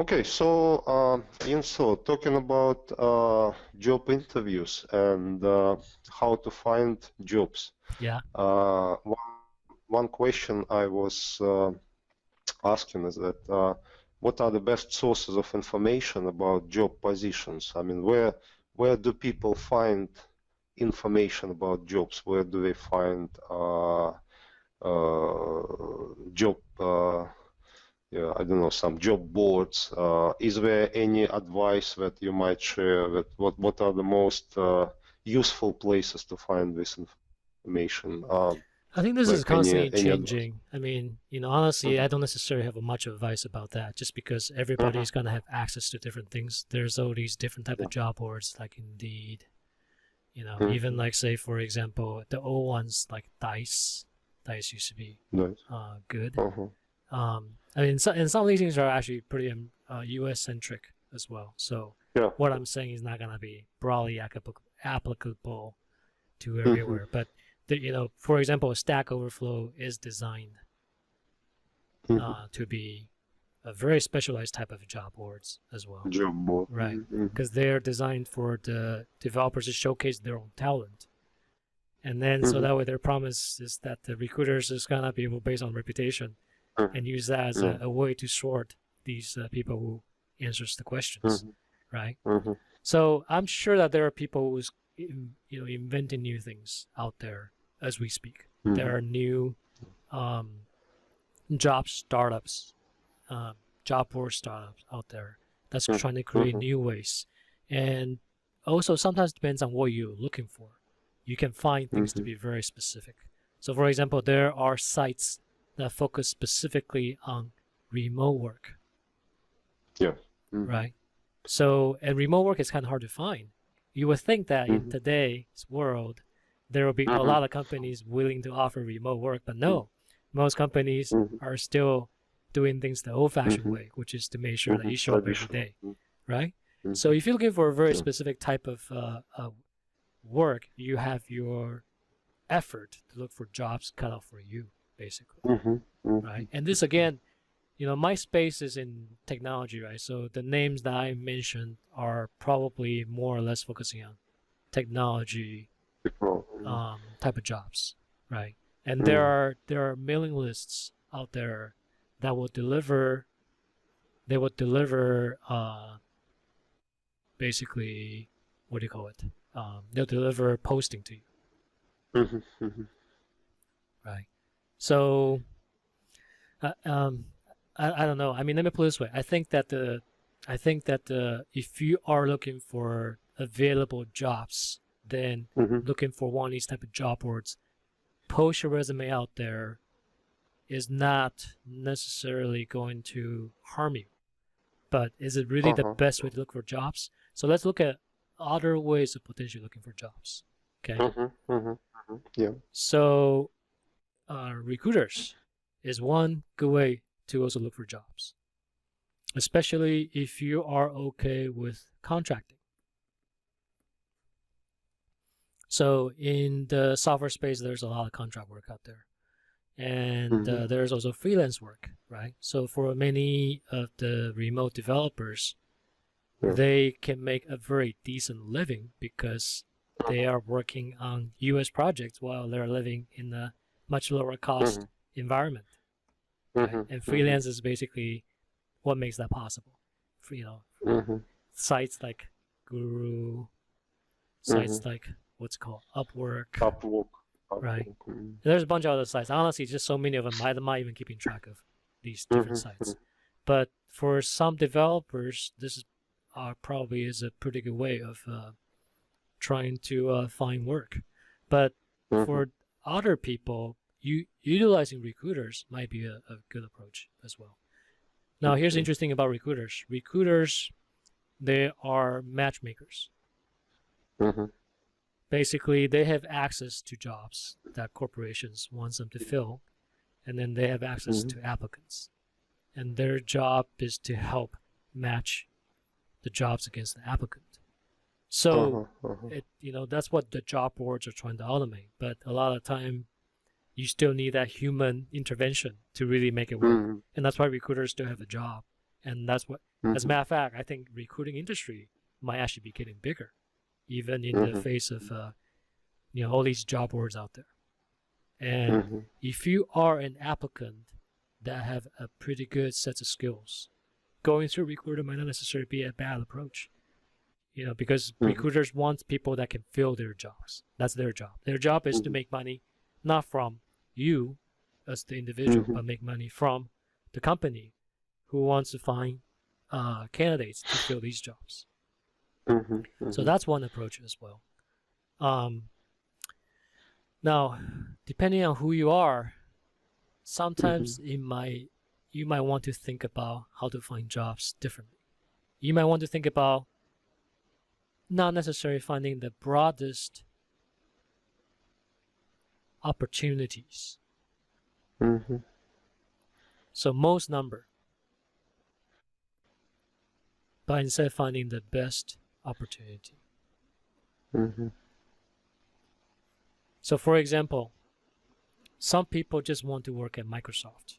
Okay, so Inso, talking about job interviews and how to find jobs. Yeah. One question I was asking is that what are the best sources of information about job positions? I mean, where do people find information about jobs? Where do they find job? Yeah, I don't know, some job boards. Is there any advice that you might share? That what are the most useful places to find this information? I think this is Like constantly any advice? changing. I mean, honestly, I Mhm, don't necessarily have much advice about that just because mhm, everybody's going to have access to different things. There's all these different type yeah, of job boards like Indeed, even mhm, like say for example, the old ones like Dice. Dice used to be nice. good. Uh-huh. I mean, and some of these things are actually pretty US centric as well. So Yeah. what I'm saying is not going to be broadly applicable to Mhm, everywhere. But for example, Stack Overflow is designed mhm. to be a very specialized type of job boards as well, Job board. right? Mhm, mhm, Because they're designed for the developers to showcase their own talent. And then so mhm, that way their promise is that the recruiters is gonna be able based on reputation mhm, and use that as yeah, a way to sort these people who answers the questions, mhm, right? mhm, So I'm sure that there are people who's inventing new things out there as we speak. mhm, There are new um, job startups, uh, job board startups out there that's mhm, trying to create mhm, new ways, and also sometimes depends on what you're looking for. You can find things to mhm. be very specific. So, for example, there are sites that focus specifically on remote work, Yeah. Mhm, right? So, and remote work is kind of hard to find. You would think that in mhm, today's world, there will be a mhm, lot of companies willing to offer remote work, but no, most companies mhm, are still doing things the old-fashioned mhm, way, which is to make sure that mhm. you show up every Traditional. day, right? So Mhm, if you're looking for a very yeah. specific type of work, you have your effort to look for jobs cut out for you, basically, Mhm, right? mhm, And this again, my space is in technology, right? So the names that I mentioned are probably more or less focusing on technology Technology. type of jobs, right? And there Mhm, are there are mailing lists out there that will deliver. They will deliver basically what do you call it? They'll deliver posting to you, mhm, mhm, right? So uh, um, I don't know. I mean, let me put it this way. I think that if you are looking for available jobs, then mhm. looking for one of these type of job boards, post your resume out there is not necessarily going to harm you. But is it really the Uh-huh. best way to look for jobs? So let's look at other ways of potentially looking for jobs. Okay. Mhm, mhm, mhm. Yeah. So recruiters is one good way to also look for jobs, especially if you are okay with contracting. So in the software space, there's a lot of contract work out there, and Mhm. there's also freelance work, right? So for many of the remote developers, Yeah. they can make a very decent living because they are working on US projects while they're living in a much lower cost Mhm, environment, right? mhm, And mhm, freelance is basically what makes that possible. For, mhm, sites like Guru, mhm. sites like what's called Upwork, Upwork. right? Upwork. Mhm, And there's a bunch of other sites. Honestly, just so many of them. I'm not even keeping track of these different mhm, sites. mhm, But for some developers, this is probably is a pretty good way of trying to find work. But mhm, for other people, utilizing recruiters might be a good approach as well. Now, here's okay. interesting about recruiters. Recruiters, they are matchmakers. Mhm, Basically, they have access to jobs that corporations want them to fill, and then they have access mhm. to applicants. And their job is to help match the jobs against the applicant. So Uh-huh, uh-huh. that's what the job boards are trying to automate. But a lot of time you still need that human intervention to really make it work. Mhm, And that's why recruiters still have a job. And that's what As a matter of fact, I think recruiting industry might actually be getting bigger, even in the face of all these job boards out there. And if you are an applicant that have a pretty good set of skills, going through recruiter might not necessarily be a bad approach. Because recruiters want people that can fill their jobs. That's their job. Their job is to make money, not from you as the individual, but make money from the company who wants to find candidates to fill these jobs. So that's one approach as well. Now, depending on who you are, sometimes you might want to think about how to find jobs differently. You might want to think about not necessarily finding the broadest opportunities. So most number, but instead finding the best opportunity. So for example, some people just want to work at Microsoft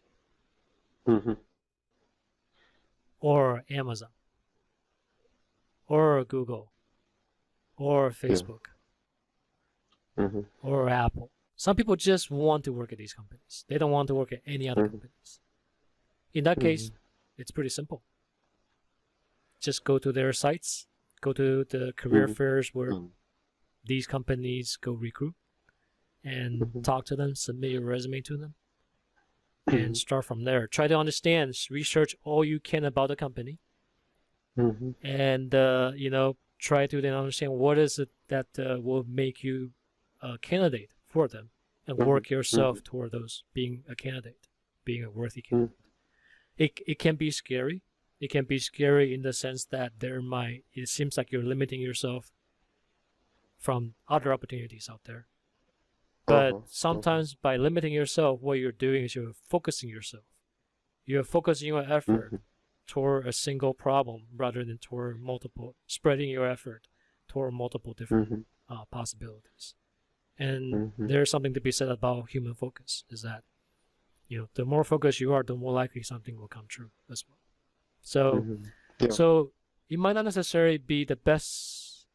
or Amazon or Google or Facebook or Apple. Some people just want to work at these companies. They don't want to work at any other companies. In that case, it's pretty simple. Just go to their sites, go to the career fairs where these companies go recruit, and talk to them, submit your resume to them, and start from there. Try to understand, research all you can about the company, and try to then understand what is it that will make you a candidate for them, and work yourself toward those being a candidate, being a worthy candidate. It can be scary. It can be scary in the sense that it seems like you're limiting yourself from other opportunities out there. But sometimes by limiting yourself, what you're doing is you're focusing yourself. You're focusing your effort toward a single problem rather than toward multiple, spreading your effort toward multiple different possibilities. And there's something to be said about human focus, is that the more focused you are, the more likely something will come true as well. So it might not necessarily be the best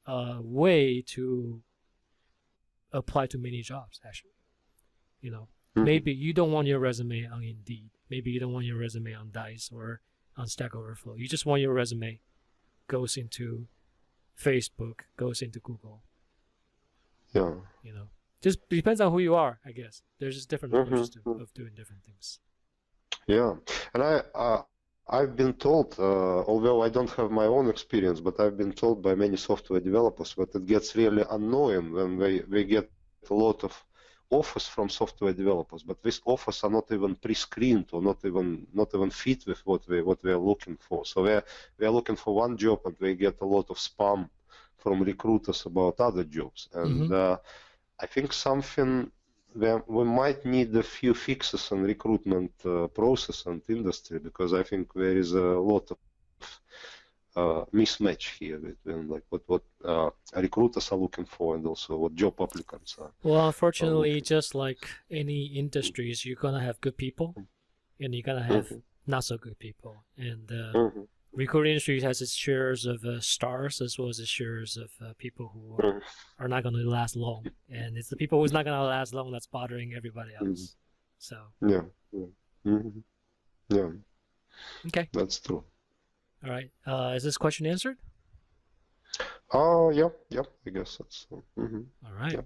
way to apply to many jobs, actually. Maybe you don't want your resume on Indeed. Maybe you don't want your resume on Dice or on Stack Overflow. You just want your resume goes into Facebook, goes into Google. Just depends on who you are, I guess. There's just different approaches of doing different things. Yeah, and I've been told, although I don't have my own experience, but I've been told by many software developers that it gets really annoying when they get a lot of offers from software developers, but these offers are not even pre-screened or not even fit with what they are looking for. So they are looking for one job and they get a lot of spam from recruiters about other jobs. And I think something we might need a few fixes on recruitment process and industry, because I think there is a lot of mismatch here between like what recruiters are looking for and also what job applicants are. Well, unfortunately, just like any industries, you're gonna have good people, and you're gonna have not so good people. And recruiting industry has its shares of stars as well as its shares of people who are not going to last long, and it's the people who's not going to last long that's bothering everybody else. So okay, that's true. All right, is this question answered? Yeah, I guess that's. All right.